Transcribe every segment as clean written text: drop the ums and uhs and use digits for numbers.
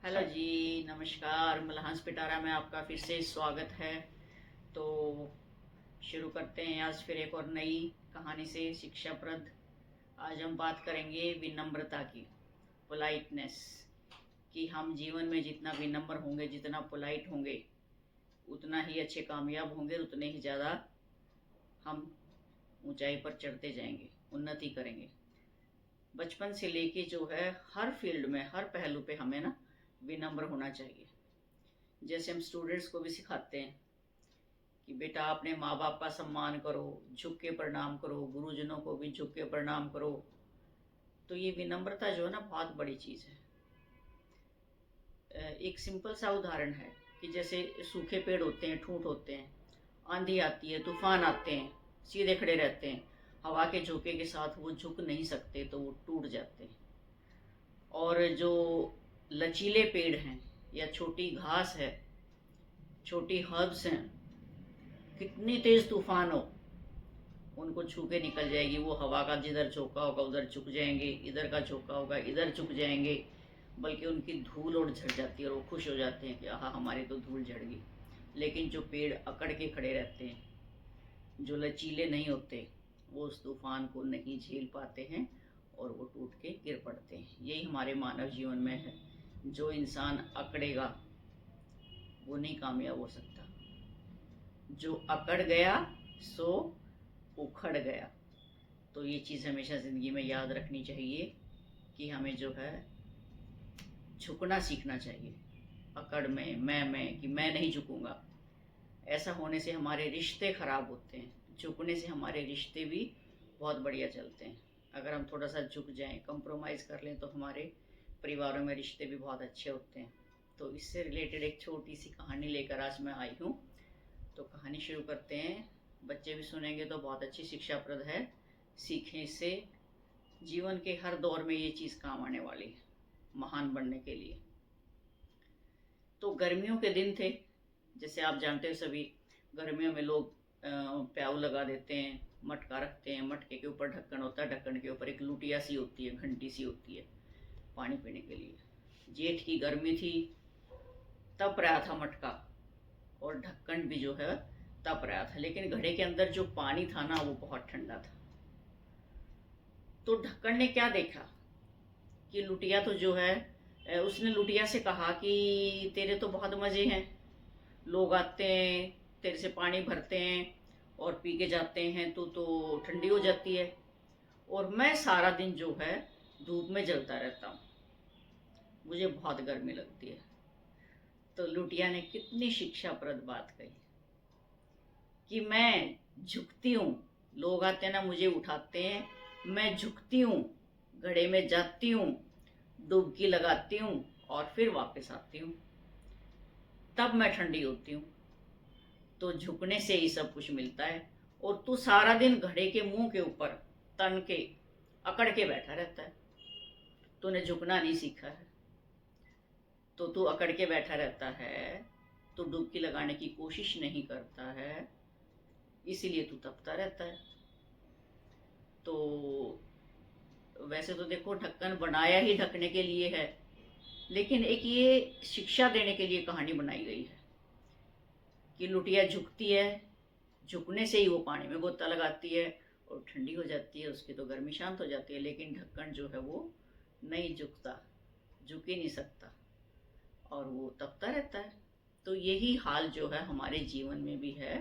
Hello जी, नमस्कार। मलहंस पिटारा में आपका फिर से स्वागत है। तो शुरू करते हैं आज फिर एक और नई कहानी से शिक्षाप्रद। आज हम बात करेंगे विनम्रता की, पोलाइटनेस। कि हम जीवन में जितना विनम्र होंगे, जितना पोलाइट होंगे, उतना ही अच्छे कामयाब होंगे, उतने ही ज़्यादा हम ऊंचाई पर चढ़ते जाएंगे, उन्नति करेंगे। बचपन से लेके जो है हर फील्ड में, हर पहलू पे हमें ना विनम्र होना चाहिए। जैसे हम स्टूडेंट्स को भी सिखाते हैं कि बेटा अपने माँ बाप का सम्मान करो, झुक के प्रणाम करो, गुरुजनों को भी झुक के प्रणाम करो। तो ये विनम्रता जो है ना, बहुत बड़ी चीज़ है। एक सिंपल सा उदाहरण है कि जैसे सूखे पेड़ होते हैं, ठूंठ होते हैं, आंधी आती है, तूफान आते हैं, सीधे खड़े रहते हैं, हवा के झोंके के साथ वो झुक नहीं सकते, तो वो टूट जाते हैं। और जो लचीले पेड़ हैं या छोटी घास है, छोटी हर्ब्स हैं, कितनी तेज तूफान हो, उनको छू के निकल जाएगी। वो हवा का जिधर झोंका होगा उधर झुक जाएंगे, इधर का झोंका होगा इधर झुक जाएंगे। बल्कि उनकी धूल उड़ झड़ जाती है और वो खुश हो जाते हैं कि आहा, हमारी तो धूल झड़ गई। लेकिन जो पेड़ अकड़ के खड़े रहते हैं, जो लचीले नहीं होते, वो उस तूफान को नहीं झेल पाते हैं और वो टूट के गिर पड़ते हैं। यही हमारे मानव जीवन में है। जो इंसान अकड़ेगा वो नहीं कामयाब हो सकता। जो अकड़ गया सो उखड़ गया। तो ये चीज़ हमेशा ज़िंदगी में याद रखनी चाहिए कि हमें जो है झुकना सीखना चाहिए। अकड़ में मैं कि मैं नहीं झुकूंगा, ऐसा होने से हमारे रिश्ते खराब होते हैं। झुकने से हमारे रिश्ते भी बहुत बढ़िया चलते हैं। अगर हम थोड़ा सा झुक जाएं, कंप्रोमाइज़ कर लें, तो हमारे परिवारों में रिश्ते भी बहुत अच्छे होते हैं। तो इससे रिलेटेड एक छोटी सी कहानी लेकर आज मैं आई हूँ। तो कहानी शुरू करते हैं। बच्चे भी सुनेंगे तो बहुत अच्छी शिक्षाप्रद है, सीखें इससे। जीवन के हर दौर में ये चीज़ काम आने वाली है, महान बनने के लिए। तो गर्मियों के दिन थे, जैसे आप जानते हो सभी, गर्मियों में लोग प्याऊ लगा देते हैं, मटका रखते हैं, मटके के ऊपर ढक्कन होता है, ढक्कन के ऊपर एक लुटिया सी होती है, घंटी सी होती है पानी पीने के लिए। जेठ की गर्मी थी, तप रहा था मटका, और ढक्कन भी जो है तप रहा था, लेकिन घड़े के अंदर जो पानी था ना, वो बहुत ठंडा था। तो ढक्कन ने क्या देखा कि लुटिया तो जो है, उसने लुटिया से कहा कि तेरे तो बहुत मज़े हैं, लोग आते हैं, तेरे से पानी भरते हैं और पी के जाते हैं, तो ठंडी हो जाती है, और मैं सारा दिन जो है धूप में जलता रहता हूँ, मुझे बहुत गर्मी लगती है। तो लुटिया ने कितनी शिक्षाप्रद बात कही कि मैं झुकती हूँ, लोग आते हैं ना, मुझे उठाते हैं, मैं झुकती हूँ, घड़े में जाती हूँ, डुबकी लगाती हूँ और फिर वापस आती हूँ, तब मैं ठंडी होती हूँ। तो झुकने से ही सब कुछ मिलता है। और तू सारा दिन घड़े के मुंह के ऊपर तन के अकड़ के बैठा रहता है, तूने झुकना नहीं सीखा है। तो तू अकड़ के बैठा रहता है, तू डुबकी लगाने की कोशिश नहीं करता है, इसीलिए तू तपता रहता है। तो वैसे तो देखो, ढक्कन बनाया ही ढकने के लिए है, लेकिन एक ये शिक्षा देने के लिए कहानी बनाई गई है कि लुटिया झुकती है, झुकने से ही वो पानी में गोता लगाती है और ठंडी हो जाती है, उसकी तो गर्मी शांत हो जाती है। लेकिन ढक्कन जो है वो नहीं झुकता, झुक ही नहीं सकता, और वो तपता रहता है। तो यही हाल जो है हमारे जीवन में भी है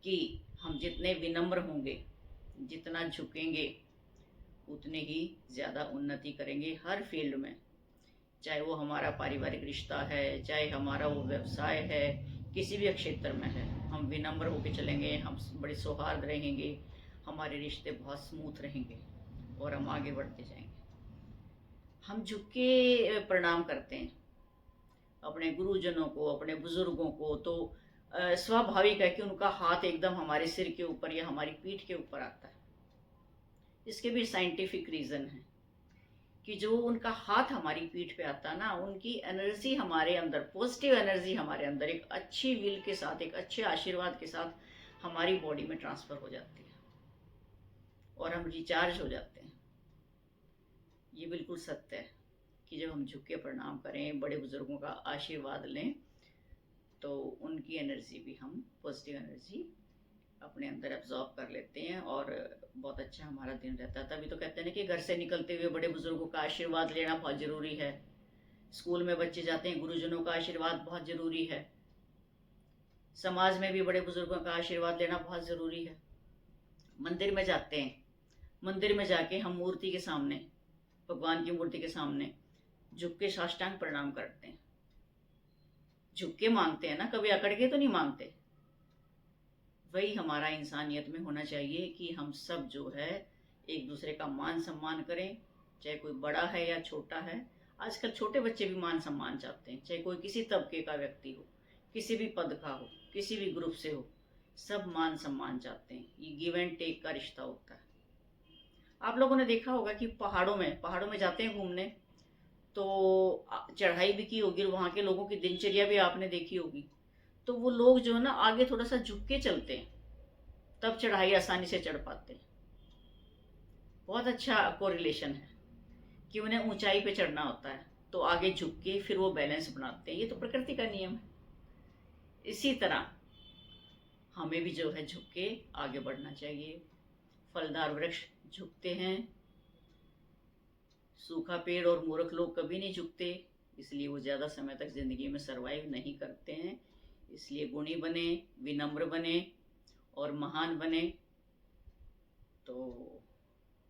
कि हम जितने विनम्र होंगे, जितना झुकेंगे, उतने ही ज़्यादा उन्नति करेंगे हर फील्ड में। चाहे वो हमारा पारिवारिक रिश्ता है, चाहे हमारा वो व्यवसाय है, किसी भी क्षेत्र में है, हम विनम्र होकर चलेंगे, हम बड़े सौहार्द रहेंगे, हमारे रिश्ते बहुत स्मूथ रहेंगे और हम आगे बढ़ते जाएंगे। हम झुक के प्रणाम करते हैं अपने गुरुजनों को, अपने बुजुर्गों को। तो स्वाभाविक है कि उनका हाथ एकदम हमारे सिर के ऊपर या हमारी पीठ के ऊपर आता है। इसके भी साइंटिफिक रीज़न है कि जो उनका हाथ हमारी पीठ पे आता है ना, उनकी एनर्जी हमारे अंदर, पॉजिटिव एनर्जी हमारे अंदर एक अच्छी विल के साथ, एक अच्छे आशीर्वाद के साथ हमारी बॉडी में ट्रांसफ़र हो जाती है और हम रिचार्ज हो जाते हैं। ये बिल्कुल सत्य है। कि जब हम झुक के प्रणाम करें, बड़े बुजुर्गों का आशीर्वाद लें, तो उनकी एनर्जी भी हम, पॉजिटिव एनर्जी अपने अंदर एब्जॉर्ब कर लेते हैं और बहुत अच्छा हमारा दिन रहता है। तभी तो कहते हैं ना कि घर से निकलते हुए बड़े बुजुर्गों का आशीर्वाद लेना बहुत ज़रूरी है। स्कूल में बच्चे जाते हैं, गुरुजनों का आशीर्वाद बहुत ज़रूरी है। समाज में भी बड़े बुजुर्गों का आशीर्वाद लेना बहुत ज़रूरी है। मंदिर में जाते हैं, मंदिर में जाके हम मूर्ति के सामने, भगवान की मूर्ति के सामने झुक के साष्टांग प्रणाम करते हैं। झुक के मांगते हैं ना, कभी अकड़ के तो नहीं मांगते। वही हमारा इंसानियत में होना चाहिए कि हम सब जो है एक दूसरे का मान सम्मान करें, चाहे कोई बड़ा है या छोटा है। आजकल छोटे बच्चे भी मान सम्मान चाहते हैं, चाहे कोई किसी तबके का व्यक्ति हो, किसी भी पद का हो, किसी भी ग्रुप से हो, सब मान सम्मान चाहते हैं। ये गिव एंड टेक का रिश्ता होता है। आप लोगों ने देखा होगा कि पहाड़ों में जाते हैं घूमने, तो चढ़ाई भी की होगी और वहाँ के लोगों की दिनचर्या भी आपने देखी होगी। तो वो लोग जो है ना आगे थोड़ा सा झुक के चलते हैं, तब चढ़ाई आसानी से चढ़ पाते हैं। बहुत अच्छा कोरिलेशन है कि उन्हें ऊंचाई पे चढ़ना होता है तो आगे झुक के फिर वो बैलेंस बनाते हैं। ये तो प्रकृति का नियम है। इसी तरह हमें भी जो है झुक के आगे बढ़ना चाहिए। फलदार वृक्ष झुकते हैं, सूखा पेड़ और मूर्ख लोग कभी नहीं झुकते, इसलिए वो ज़्यादा समय तक ज़िंदगी में सरवाइव नहीं करते हैं। इसलिए गुणी बने, विनम्र बने और महान बने। तो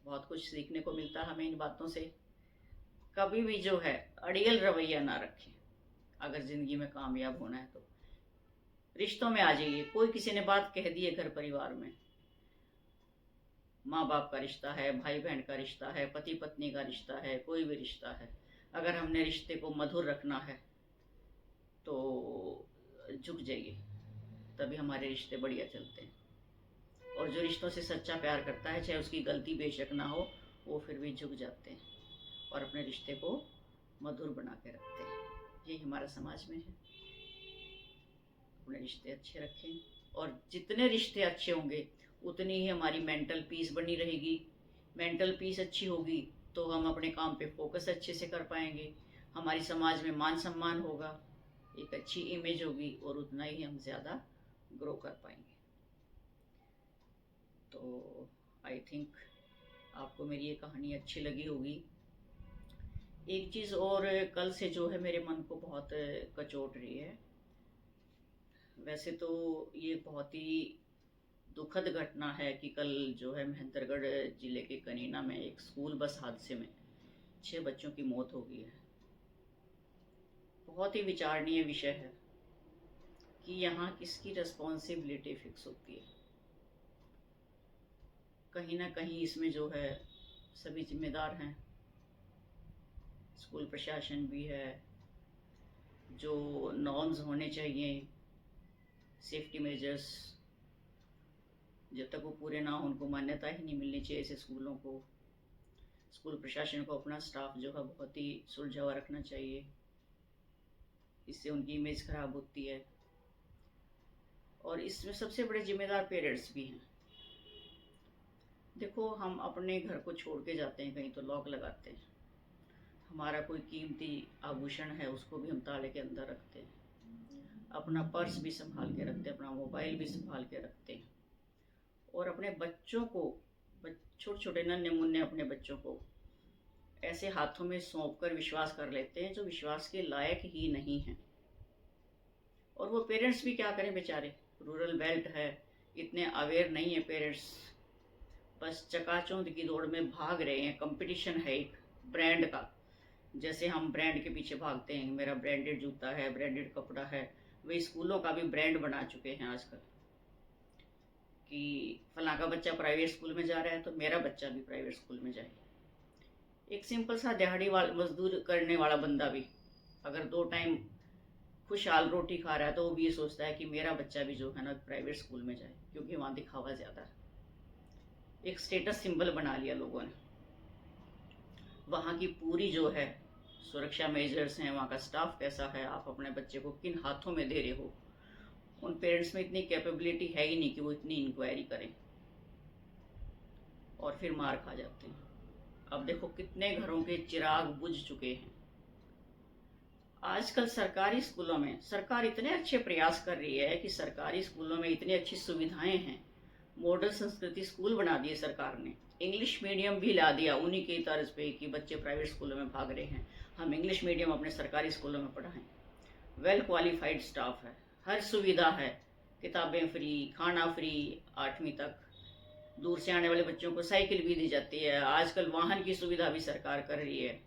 बहुत कुछ सीखने को मिलता है हमें इन बातों से। कभी भी जो है अड़ियल रवैया ना रखें। अगर ज़िंदगी में कामयाब होना है तो रिश्तों में आ जाइए। कोई किसी ने बात कह दी है घर परिवार में, माँ बाप का रिश्ता है, भाई बहन का रिश्ता है, पति पत्नी का रिश्ता है, कोई भी रिश्ता है, अगर हमने रिश्ते को मधुर रखना है तो झुक जाइए, तभी हमारे रिश्ते बढ़िया चलते हैं। और जो रिश्तों से सच्चा प्यार करता है, चाहे उसकी गलती बेशक ना हो, वो फिर भी झुक जाते हैं और अपने रिश्ते को मधुर बना के रखते हैं। यही हमारा समाज में है। अपने रिश्ते अच्छे रखें और जितने रिश्ते अच्छे होंगे उतनी ही हमारी मेंटल पीस बनी रहेगी। मेंटल पीस अच्छी होगी तो हम अपने काम पे फोकस अच्छे से कर पाएंगे, हमारी समाज में मान सम्मान होगा, एक अच्छी इमेज होगी और उतना ही हम ज़्यादा ग्रो कर पाएंगे। तो आई थिंक आपको मेरी ये कहानी अच्छी लगी होगी। एक चीज़ और कल से जो है मेरे मन को बहुत कचोट रही है। वैसे तो ये बहुत ही दुखद घटना है कि कल जो है महेंद्रगढ़ जिले के कनीना में एक स्कूल बस हादसे में 6 बच्चों की मौत हो गई है। बहुत ही विचारणीय विषय है कि यहाँ किसकी रिस्पॉन्सिबिलिटी फिक्स होती है। कहीं ना कहीं इसमें जो है सभी जिम्मेदार हैं। स्कूल प्रशासन भी है, जो नॉर्म्स होने चाहिए, सेफ्टी मेजर्स, जब तक वो पूरे ना हो उनको मान्यता ही नहीं मिलनी चाहिए ऐसे स्कूलों को। स्कूल प्रशासन को अपना स्टाफ जो है बहुत ही सुलझावा रखना चाहिए, इससे उनकी इमेज खराब होती है। और इसमें सबसे बड़े जिम्मेदार पेरेंट्स भी हैं। देखो, हम अपने घर को छोड़ के जाते हैं कहीं तो लॉक लगाते हैं, हमारा कोई कीमती आभूषण है उसको भी हम ताले के अंदर रखते हैं, अपना पर्स भी संभाल के रखते हैं, अपना मोबाइल भी संभाल के रखते हैं। और अपने बच्चों को, छोटे छोटे नन्हे मुन्ने अपने बच्चों को ऐसे हाथों में सौंप कर विश्वास कर लेते हैं जो विश्वास के लायक ही नहीं हैं। और वो पेरेंट्स भी क्या करें बेचारे, रूरल बेल्ट है, इतने अवेयर नहीं है पेरेंट्स, बस चकाचौंध की दौड़ में भाग रहे हैं। कंपटीशन है एक ब्रांड का, जैसे हम ब्रांड के पीछे भागते हैं, मेरा ब्रांडेड जूता है, ब्रांडेड कपड़ा है, वे स्कूलों का भी ब्रांड बना चुके हैं आजकल कि फलां का बच्चा प्राइवेट स्कूल में जा रहा है तो मेरा बच्चा भी प्राइवेट स्कूल में जाए। एक सिंपल सा दिहाड़ी वाला मजदूर करने वाला बंदा भी अगर 2 टाइम खुशहाल रोटी खा रहा है तो वो भी ये सोचता है कि मेरा बच्चा भी जो है ना प्राइवेट स्कूल में जाए, क्योंकि वहाँ दिखावा ज़्यादा है। एक स्टेटस सिंबल बना लिया लोगों ने। वहाँ की पूरी जो है सुरक्षा मेजर्स हैं, वहाँ का स्टाफ कैसा है, आप अपने बच्चे को किन हाथों में दे रहे हो, उन पेरेंट्स में इतनी कैपेबिलिटी है ही नहीं कि वो इतनी इंक्वायरी करें, और फिर मार खा जाते हैं। अब देखो कितने घरों के चिराग बुझ चुके हैं आजकल सरकारी स्कूलों में सरकार इतने अच्छे प्रयास कर रही है कि सरकारी स्कूलों में इतनी अच्छी सुविधाएं हैं। मॉडल संस्कृति स्कूल बना दिए सरकार ने, इंग्लिश मीडियम भी ला दिया उन्हीं की तर्ज पे कि बच्चे प्राइवेट स्कूलों में भाग रहे हैं, हम इंग्लिश मीडियम अपने सरकारी स्कूलों में पढ़ाएं। वेल क्वालिफाइड स्टाफ है, हर सुविधा है, किताबें फ्री, खाना फ्री 8वीं तक, दूर से आने वाले बच्चों को साइकिल भी दी जाती है, आजकल वाहन की सुविधा भी सरकार कर रही है।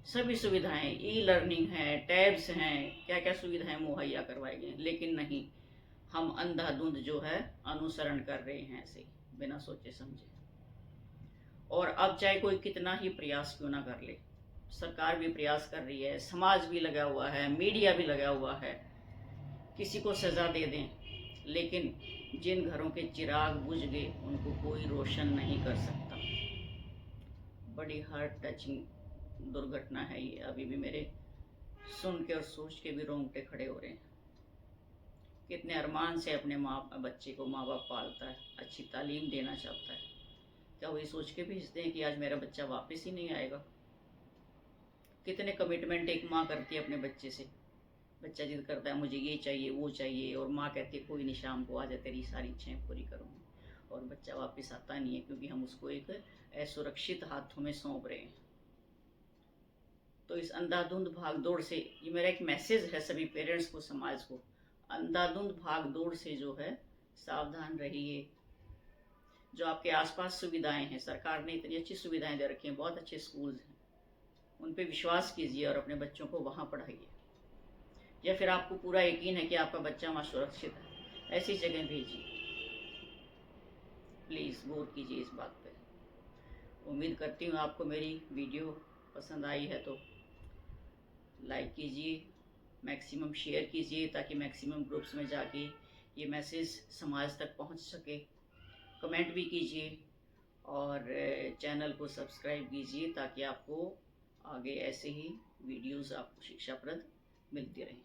सभी सुविधाएं, ई लर्निंग है, टैब्स हैं, क्या क्या सुविधाएं मुहैया करवाई गई, लेकिन नहीं, हम अंधाधुंध जो है अनुसरण कर रहे हैं ऐसे बिना सोचे समझे। और अब चाहे कोई कितना ही प्रयास क्यों ना कर ले, सरकार भी प्रयास कर रही है, समाज भी लगा हुआ है, मीडिया भी लगा हुआ है, किसी को सजा दे दें, लेकिन जिन घरों के चिराग बुझ गए उनको कोई रोशन नहीं कर सकता। बड़ी हार्ट टचिंग दुर्घटना है ये, अभी भी मेरे सुन के और सोच के भी रोंगटे खड़े हो रहे हैं। कितने अरमान से अपने बच्चे को माँ बाप पालता है, अच्छी तालीम देना चाहता है, क्या वही सोच के भेजते हैं कि आज मेरा बच्चा वापस ही नहीं आएगा। कितने कमिटमेंट एक माँ करती है अपने बच्चे से, बच्चा जिद करता है मुझे ये चाहिए वो चाहिए, और माँ कहती है कोई नहीं, शाम को आ जा, तेरी सारी इच्छाएं पूरी करूँगी, और बच्चा वापस आता नहीं है क्योंकि हम उसको एक असुरक्षित हाथों में सौंप रहे हैं। तो इस अंधाधुंध भागदौड़ से, ये मेरा एक मैसेज है सभी पेरेंट्स को, समाज को, अंधाधुंध भागदौड़ से जो है सावधान रहिए। जो आपके आसपास सुविधाएं हैं, सरकार ने इतनी अच्छी सुविधाएं दे रखी हैं, बहुत अच्छे स्कूल्स हैं, उन पे विश्वास कीजिए और अपने बच्चों को वहाँ पढ़ाइए। या फिर आपको पूरा यकीन है कि आपका बच्चा वहाँ सुरक्षित है, ऐसी जगह भेजिए। प्लीज़ गौर कीजिए इस बात पे। उम्मीद करती हूँ आपको मेरी वीडियो पसंद आई है, तो लाइक कीजिए, मैक्सिमम शेयर कीजिए ताकि मैक्सिमम ग्रुप्स में जाके ये मैसेज समाज तक पहुंच सके। कमेंट भी कीजिए और चैनल को सब्सक्राइब कीजिए ताकि आपको आगे ऐसे ही वीडियोस आपको शिक्षाप्रद मिलती रहें।